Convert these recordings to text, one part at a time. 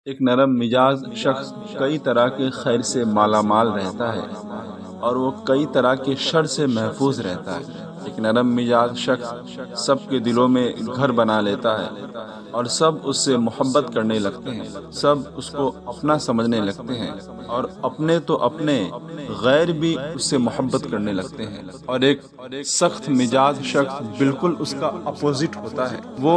ایک نرم مزاج شخص کئی طرح کے خیر سے مالا مال رہتا ہے اور وہ کئی طرح کے شر سے محفوظ رہتا ہے۔ ایک نرم مزاج شخص سب کے دلوں میں گھر بنا لیتا ہے اور سب اس سے محبت کرنے لگتے ہیں، سب اس کو اپنا سمجھنے لگتے ہیں اور اپنے تو اپنے غیر بھی اس سے محبت کرنے لگتے ہیں۔ اور ایک سخت مزاج شخص بالکل اس کا اپوزٹ ہوتا ہے، وہ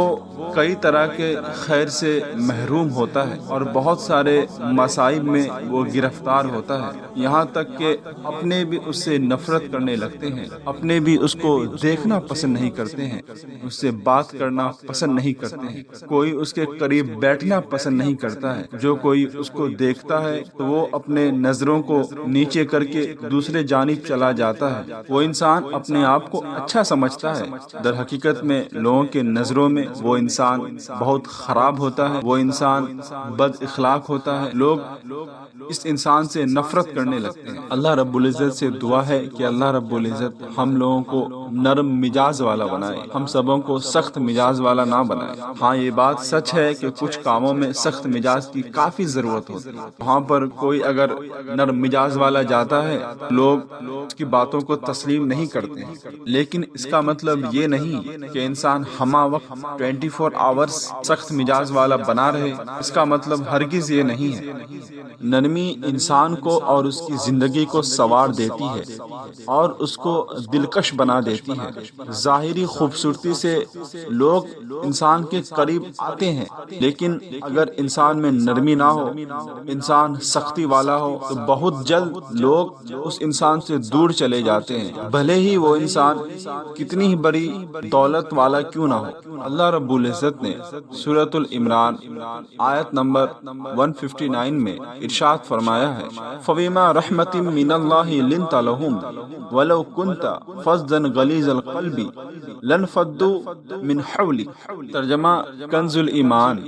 کئی طرح کے خیر سے محروم ہوتا ہے اور بہت سارے مصائب میں وہ گرفتار ہوتا ہے، یہاں تک کہ اپنے بھی اس سے نفرت کرنے لگتے ہیں، اپنے بھی اس کو دیکھنا پسند نہیں کرتے ہیں، اس سے بات کرنا پسند نہیں کرتے ہیں، کوئی اس کے قریب بیٹھنا پسند نہیں کرتا ہے۔ جو کوئی اس کو دیکھتا ہے تو وہ اپنے نظروں کو نیچے کر کے دوسرے جانب چلا جاتا ہے۔ وہ انسان اپنے آپ کو اچھا سمجھتا ہے، در حقیقت میں لوگوں کے نظروں میں وہ انسان بہت خراب ہوتا ہے، وہ انسان بد اخلاق ہوتا ہے، لوگ اس انسان سے نفرت کرنے لگتے ہیں۔ اللہ رب العزت سے دعا ہے کہ اللہ رب العزت ہم لوگوں کو نرم مزاج والا بنائے، ہم سبوں کو سخت مزاج والا نہ بنائے۔ ہاں، یہ بات سچ ہے کہ کچھ کاموں میں سخت مزاج کی کافی ضرورت ہوتی ہے۔ وہاں پر کوئی اگر نرم مزاج والا جاتا ہے، لوگ اس کی باتوں کو تسلیم نہیں کرتے ہیں، لیکن اس کا مطلب یہ نہیں کہ انسان ہمہ وقت 24 آورز سخت مزاج والا بنا رہے، اس کا مطلب ہرگز یہ نہیں ہے۔ نرمی انسان کو اور اس کی زندگی کو سنوار دیتی ہے اور اس کو دلکش بنا دیتی ہے۔ ظاہری خوبصورتی سے لوگ انسان کے قریب آتے ہیں، لیکن اگر انسان میں نرمی نہ ہو، انسان سختی والا ہو، تو بہت جلد لوگ اس انسان سے دور چلے جاتے ہیں، بھلے ہی وہ انسان کتنی ہی بڑی دولت والا کیوں نہ ہو۔ اللہ رب العزت نے سورۃ العمران آیت نمبر 159 میں ارشاد فرمایا ہے، فَبِمَا رَحْمَةٍ مِّنَ اللَّهِ لِنْتَ لَهُمْ وَلَوْ كُنْتَ فَظًّا غَلِيظَ الْقَلْبِ لَانفَضُّوا مِنْ حَوْلِكَ۔ ترجمہ کنز الایمان،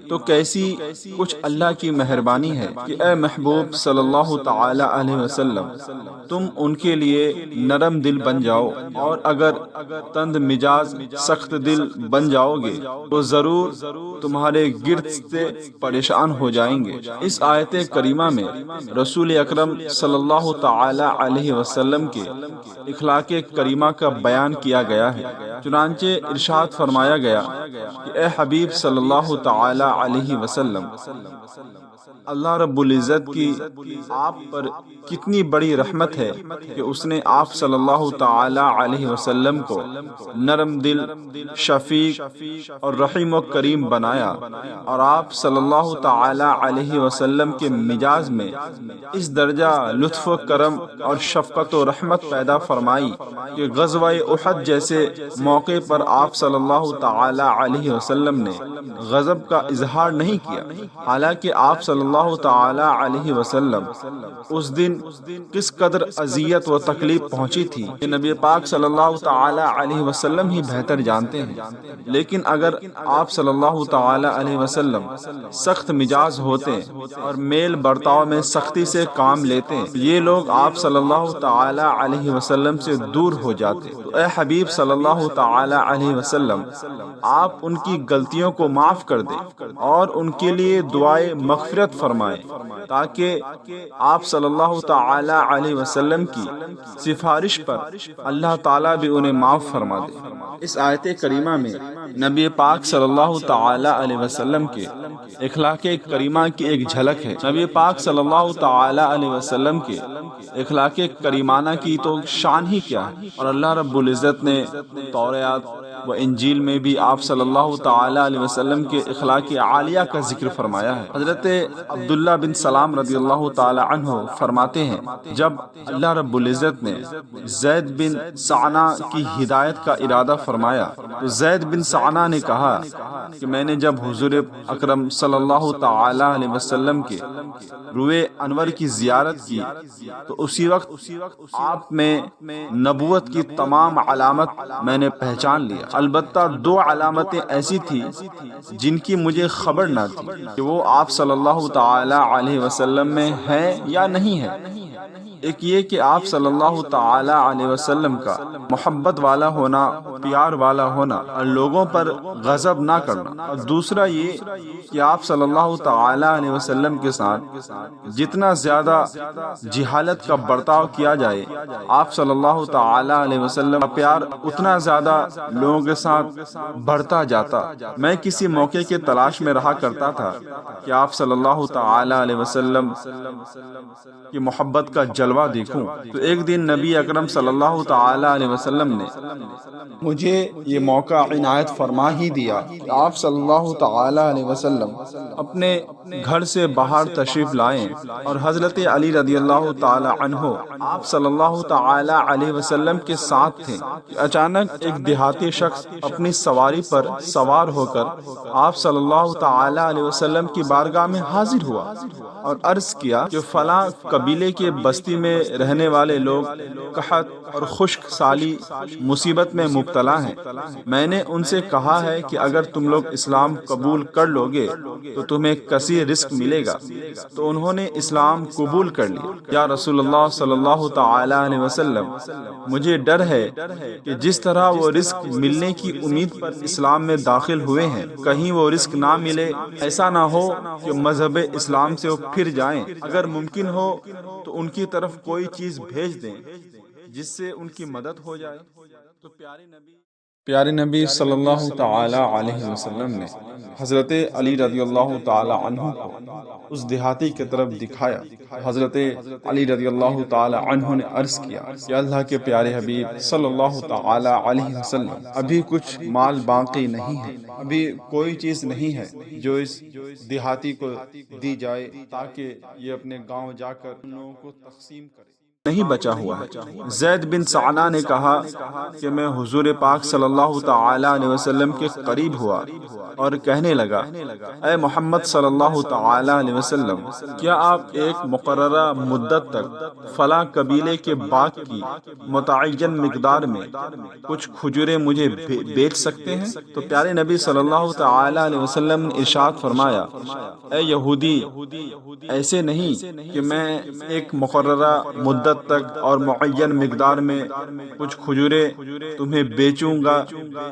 تو کیسی کچھ اللہ کی مہربانی ہے کہ اے محبوب صلی اللہ تعالی علیہ وسلم، تم ان کے لیے نرم دل بن جاؤ، اور اگر تند مزاج سخت دل بن جاؤ گے تو ضرور تمہارے گرد سے پریشان ہو جائیں گے۔ اس آیت کریمہ میں رسول اکرم صلی اللہ تعالی علیہ وسلم کے اخلاق کریمہ کا بیان کیا گیا ہے۔ چنانچہ ارشاد فرمایا گیا کہ اے حبیب صلی اللہ تعالی علیہ وسلم، اللہ رب العزت کی آپ پر کتنی بڑی رحمت ہے کہ اس نے آپ صلی اللہ تعالی علیہ وسلم کو نرم دل، شفیق اور رحیم و کریم بنایا، اور آپ صلی اللہ تعالی علیہ وسلم کے مزاج میں اس درجہ لطف و کرم اور شفقت و رحمت پیدا فرمائی کہ غزوہ احد جیسے موقع پر آپ صلی اللہ تعالی علیہ وسلم نے غضب کا اظہار نہیں کیا، حالانکہ آپ صلی اللہ تعالی علیہ وسلم اس دن کس قدر اذیت و تکلیف پہنچی تھی کہ نبی پاک صلی اللہ تعالی علیہ وسلم ہی بہتر جانتے ہیں، لیکن اگر آپ صلی اللہ تعالی علیہ وسلم سخت مزاج ہوتے اور میل برتاؤ میں سختی سے کام لیتے، یہ لوگ آپ صلی اللہ تعالی علیہ وسلم سے دور ہو جاتے۔ تو اے حبیب صلی اللہ تعالی علیہ وسلم، آپ ان کی غلطیوں کو معاف کر دیں اور ان کے لیے دعائے مغفرت فرمائیں، تاکہ آپ صلی اللہ تعالی علیہ وسلم کی سفارش پر اللہ تعالیٰ بھی انہیں معاف فرما دے۔ اس آیت کریمہ میں نبی پاک صلی اللہ تعالی علیہ وسلم کے اخلاق کریمہ کی ایک جھلک ہے۔ نبی پاک صلی اللہ تعالی علیہ وسلم کے اخلاق کریمانہ کی تو شان ہی کیا ہے، اور اللہ رب العزت نے توریات و انجیل میں بھی آپ صلی اللہ تعالی علیہ وسلم کے اخلاق عالیہ کا ذکر فرمایا ہے۔ حضرت عبداللہ بن سلام رضی اللہ تعالی عنہ فرماتے ہیں، جب اللہ رب العزت نے زید بن سعنہ کی ہدایت کا ارادہ فرمایا تو زید بن سعنہ نے کہا کہ میں نے جب حضور اکرم صلی اللہ تعالی علیہ وسلم کے روئے انور کی زیارت کی تو اسی وقت آپ میں نبوت کی تمام علامت میں نے پہچان لیا۔ البتہ دو علامتیں ایسی تھی جن کی مجھے خبر نہ تھی کہ وہ آپ صلی اللہ تعالی علیہ وسلم میں ہے یا نہیں ہے۔ ایک یہ کہ آپ صلی اللہ تعالی علیہ وسلم کا محبت والا ہونا، پیار والا ہونا اور لوگوں پر غضب نہ کرنا، اور دوسرا یہ کہ آپ صلی اللہ تعالی علیہ وسلم کے ساتھ جتنا زیادہ جہالت کا برتاؤ کیا جائے، آپ صلی اللہ تعالی علیہ وسلم کا پیار اتنا زیادہ لوگوں کے ساتھ بڑھتا جاتا۔ میں کسی موقع کے تلاش میں رہا کرتا تھا کہ آپ صلی اللہ تعالی علیہ وسلم کی محبت کا جلوہ دیکھوں، تو ایک دن نبی اکرم صلی اللہ تعالی علیہ وسلم نے مجھے یہ موقع عنایت فرما ہی دیا کہ آپ صلی اللہ تعالی علیہ وسلم اپنے گھر سے باہر تشریف لائیں، اور حضرت علی رضی اللہ تعالی عنہ آپ صلی اللہ تعالی علیہ وسلم کے ساتھ تھے کہ اچانک ایک دیہاتی شخص اپنی سواری پر سوار ہو کر آپ صلی اللہ تعالی علیہ وسلم کی بارگاہ میں حاضر ہوا اور عرض کیا کہ فلاں قبیلے کے بستی میں رہنے والے لوگ قحط اور خشک سالی مصیبت میں مبتلا ہیں۔ میں نے ان سے کہا ہے کہ اگر تم لوگ اسلام قبول کر لو گے تو تمہیں کثیر رزق ملے گا، تو انہوں نے اسلام قبول کر لیا۔ یا رسول اللہ صلی اللہ تعالی علیہ وسلم، مجھے ڈر ہے کہ جس طرح وہ رزق ملنے کی امید پر اسلام میں داخل ہوئے ہیں، کہیں وہ رزق نہ ملے، ایسا نہ ہو کہ مذہب اسلام سے وہ پھر جائیں۔ اگر ممکن ہو تو ان کی طرف کوئی چیز بھیج دیں جس سے ان کی مدد ہو جائے۔ تو پیارے نبی صلی اللہ تعالی علیہ وسلم نے حضرت علی رضی اللہ تعالی عنہ کو اس دیہاتی کی طرف دکھایا۔ حضرت علی رضی اللہ تعالی عنہ نے عرض کیا کہ اللہ کے پیارے حبیب صلی اللہ تعالی علیہ وسلم، ابھی کچھ مال باقی نہیں ہے، ابھی کوئی چیز نہیں ہے جو اس دیہاتی کو دی جائے تاکہ یہ اپنے گاؤں جا کر ان لوگوں کو تقسیم کرے، نہیں بچا ہوا ہے۔ زید بن ثعلبہ نے کہا کہ میں حضور پاک صلی اللہ تعالی علیہ وسلم کے قریب ہوا اور کہنے لگا، اے محمد صلی اللہ تعالی علیہ وسلم، کیا آپ ایک مقررہ مدت تک فلاں قبیلے کے باغ کی متعین مقدار میں کچھ کھجوریں مجھے بیچ سکتے ہیں؟ تو پیارے نبی صلی اللہ تعالی علیہ وسلم نے ارشاد فرمایا، اے یہودی، ایسے نہیں کہ میں ایک مقررہ مدت تک اور معین مقدار میں کچھ کھجوریں تمہیں بیچوں گا،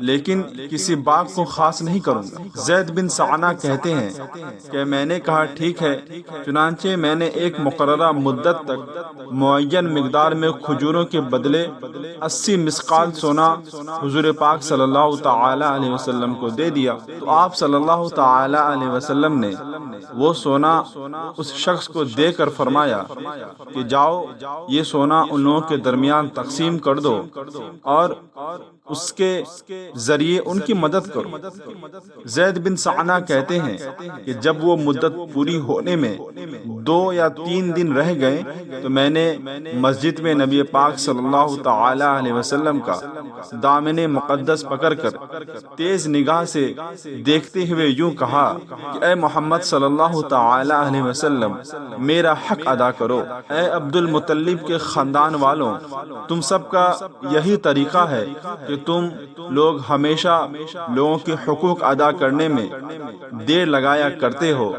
لیکن کسی باغ کو خاص نہیں کروں گا۔ زید بن ثعلبہ کہتے ہیں کہ میں نے کہا ٹھیک ہے، چنانچہ میں نے ایک مقررہ مدت تک معین مقدار میں کھجوروں کے بدلے 80 مسقال سونا حضور پاک صلی اللہ تعالی علیہ وسلم کو دے دیا۔ تو آپ صلی اللہ تعالی علیہ وسلم نے وہ سونا اس شخص کو دے کر فرمایا کہ جاؤ، یہ سونا ان لوگوں کے درمیان تقسیم کر دو اور اس کے ذریعے ان کی مدد کرو۔ زید بن ثعلبہ کہتے ہیں کہ جب وہ مدت پوری ہونے میں 2 یا 3 دن رہ گئے تو میں نے مسجد میں نبی پاک صلی اللہ تعالی علیہ وسلم کا دامن مقدس پکڑ کر تیز نگاہ سے دیکھتے ہوئے یوں کہا کہ اے محمد صلی اللہ تعالی علیہ وسلم، میرا حق ادا کرو۔ اے عبد المطلب کے خاندان والوں، تم سب کا یہی طریقہ ہے کہ تم لوگ ہمیشہ لوگوں کے حقوق ادا کرنے میں دیر لگایا کرتے ہو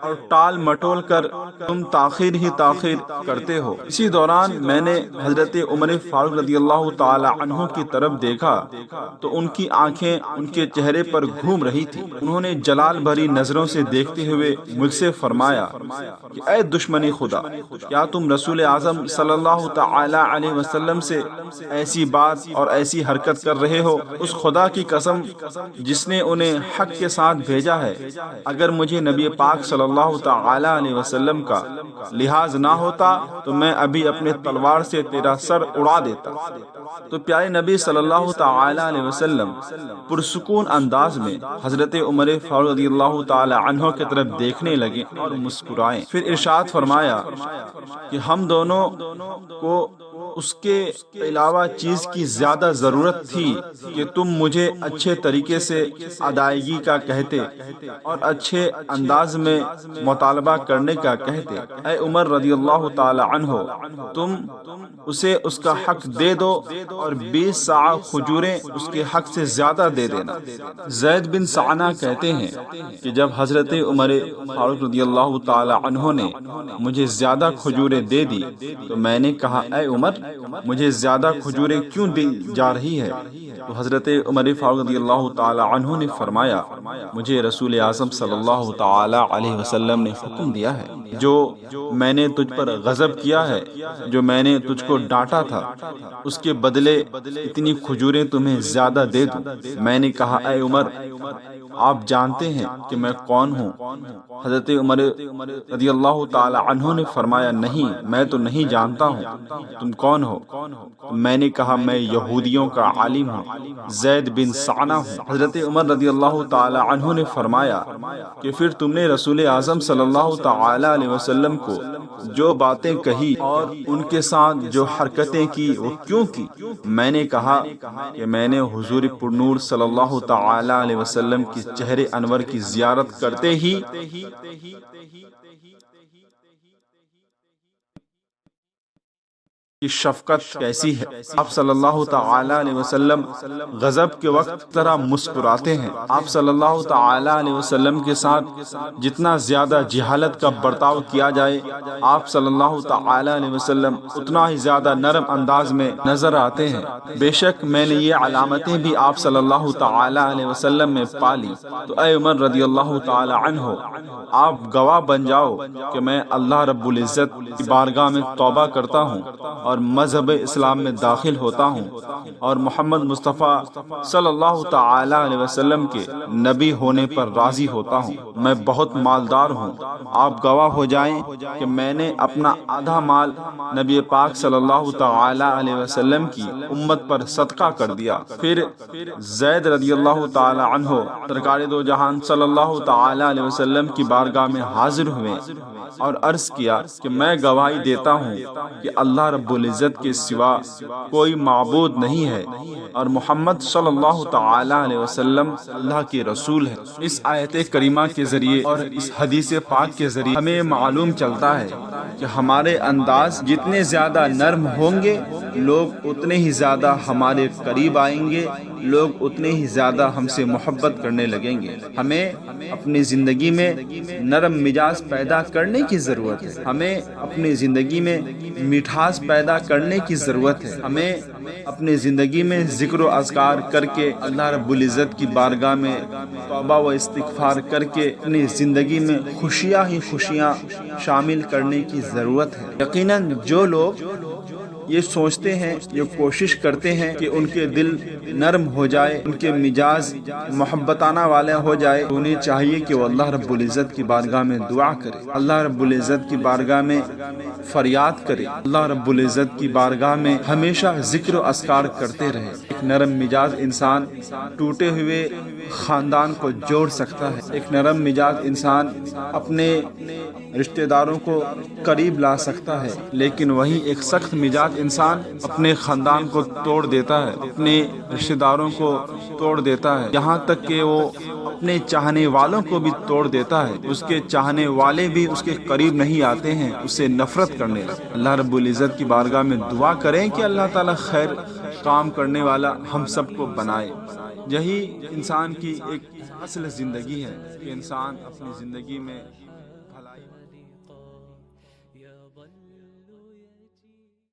اور ٹال مٹول کر تم تاخیر ہی تاخیر کرتے ہو۔ اسی دوران میں نے حضرت عمر فاروق رضی اللہ تعالی عنہ کی طرف دیکھا تو ان کی آنکھیں ان کے چہرے پر گھوم رہی تھی۔ انہوں نے جلال بھری نظروں سے دیکھتے ہوئے مجھ سے فرمایا کہ اے دشمنی خدا، کیا تم رسول اعظم صلی اللہ تعالی علیہ وسلم سے ایسی بات اور ایسی حرکت کر رہے ہو؟ اس خدا کی قسم جس نے انہیں حق کے ساتھ بھیجا ہے، اگر مجھے نبی پاک صلی اللہ تعالی علیہ وسلم کا لحاظ نہ ہوتا تو میں ابھی اپنے تلوار سے تیرا سر اڑا دیتا۔ تو پیارے نبی صلی اللہ تعالی علیہ وسلم پرسکون انداز میں حضرت عمر فاروق رضی اللہ تعالی عنہ کی طرف دیکھنے لگے اور مسکرائے۔ پھر ارشاد فرمایا کہ ہم دونوں کو اس کے علاوہ چیز کی زیادہ ضرورت تھی کہ تم مجھے اچھے طریقے سے ادائیگی کا کہتے اور اچھے انداز میں مطالبہ کرنے کا کہتے۔ اے عمر رضی اللہ تعالی عنہ، تم اسے اس کا حق دے دو اور 20 صاع کھجوریں اس کے حق سے زیادہ دے دینا۔ زید بن سعنہ کہتے ہیں کہ جب حضرت عمر فاروق رضی اللہ تعالی عنہ نے مجھے زیادہ کھجوریں دے دی تو میں نے کہا اے عمر، مجھے زیادہ کھجوریں کیوں دی جا رہی ہے؟ تو حضرت عمر فاروق رضی اللہ تعالی عنہ نے فرمایا، مجھے رسول اعظم صلی اللہ تعالی علیہ وسلم نے حکم دیا ہے، جو میں نے تجھ پر غضب کیا ہے، جو میں نے تجھ کو ڈانٹا تھا، اس کے بدلے اتنی کھجوریں تمہیں زیادہ دے دوں۔ میں نے کہا اے عمر، آپ جانتے ہیں کہ میں کون ہوں؟ حضرت عمر رضی اللہ تعالی عنہ نے فرمایا، نہیں، میں تو نہیں جانتا ہوں، تم کون ہو؟ میں نے کہا میں یہودیوں کا عالم ہوں، زید بن سعنہ ہوں۔ حضرت عمر رضی اللہ تعالی عنہ نے فرمایا کہ پھر تم نے رسول اعظم صلی اللہ تعالی علیہ وسلم کو جو باتیں کہی اور ان کے ساتھ جو حرکتیں کی وہ کیوں کی؟ میں نے کہا کہ میں نے حضور پرنور صلی اللہ تعالی علیہ وسلم کی چہرے انور کی زیارت کرتے ہی کی شفقت کیسی ہے۔ آپ صلی اللہ تعالی علیہ وسلم غضب کے وقت طرح مسکراتے ہیں۔ آپ صلی اللہ تعالی علیہ وسلم کے ساتھ جتنا زیادہ جہالت کا برتاؤ کیا جائے، آپ صلی اللہ تعالی علیہ وسلم اتنا ہی زیادہ نرم انداز میں نظر آتے ہیں۔ بے شک میں نے یہ علامتیں بھی آپ صلی اللہ تعالی علیہ وسلم میں پالی۔ تو اے عمر رضی اللہ تعالی عنہ، آپ گواہ بن جاؤ کہ میں اللہ رب العزت کی بارگاہ میں توبہ کرتا ہوں اور مذہب اسلام میں داخل ہوتا ہوں اور محمد مصطفیٰ صلی اللہ تعالی علیہ وسلم کے نبی ہونے پر راضی ہوتا ہوں۔ میں بہت مالدار ہوں، آپ گواہ ہو جائیں کہ میں نے اپنا آدھا مال نبی پاک صلی اللہ تعالی علیہ وسلم کی امت پر صدقہ کر دیا۔ پھر زید رضی اللہ تعالی عنہ سرکار دو جہان صلی اللہ تعالی علیہ وسلم کی بارگاہ میں حاضر ہوئے اور عرض کیا کہ میں گواہی دیتا ہوں کہ اللہ رب العزت کے سوا کوئی معبود نہیں ہے اور محمد صلی اللہ تعالی علیہ وسلم اللہ کے رسول ہے۔ اس آیت کریمہ کے ذریعے اور اس حدیث پاک کے ذریعے ہمیں معلوم چلتا ہے کہ ہمارے انداز جتنے زیادہ نرم ہوں گے، لوگ اتنے ہی زیادہ ہمارے قریب آئیں گے، لوگ اتنے ہی زیادہ ہم سے محبت کرنے لگیں گے۔ ہمیں اپنی زندگی میں نرم مزاج پیدا کرنے کی ضرورت ہے، ہمیں اپنی زندگی میں مٹھاس پیدا کرنے کی ضرورت ہے، ہمیں اپنی زندگی میں ذکر و اذکار کر کے اللہ رب العزت کی بارگاہ میں توبہ و استغفار کر کے اپنی زندگی میں خوشیاں ہی خوشیاں شامل کرنے کی ضرورت ہے۔ یقیناً جو لوگ یہ سوچتے ہیں، یہ کوشش کرتے ہیں کہ ان کے دل نرم ہو جائے، ان کے مزاج محبتانہ والے ہو جائے، تو انہیں چاہیے کہ وہ اللہ رب العزت کی بارگاہ میں دعا کرے، اللہ رب العزت کی بارگاہ میں فریاد کرے، اللہ رب العزت کی بارگاہ میں ہمیشہ ذکر و اذکار کرتے رہے۔ ایک نرم مزاج انسان ٹوٹے ہوئے خاندان کو جوڑ سکتا ہے، ایک نرم مزاج انسان اپنے رشتہ داروں کو قریب لا سکتا ہے، لیکن وہیں ایک سخت مزاج انسان اپنے خاندان کو توڑ دیتا ہے، اپنے رشتہ داروں کو توڑ دیتا ہے، یہاں تک کہ وہ اپنے چاہنے والوں کو بھی توڑ دیتا ہے، اس کے چاہنے والے بھی اس کے قریب نہیں آتے ہیں، اسے نفرت کرنے لگتے۔ اللہ رب العزت کی بارگاہ میں دعا کریں کہ اللہ تعالیٰ خیر کام کرنے والا ہم سب کو بنائے۔ یہی انسان کی ایک اصل زندگی ہے کہ انسان اپنی زندگی میں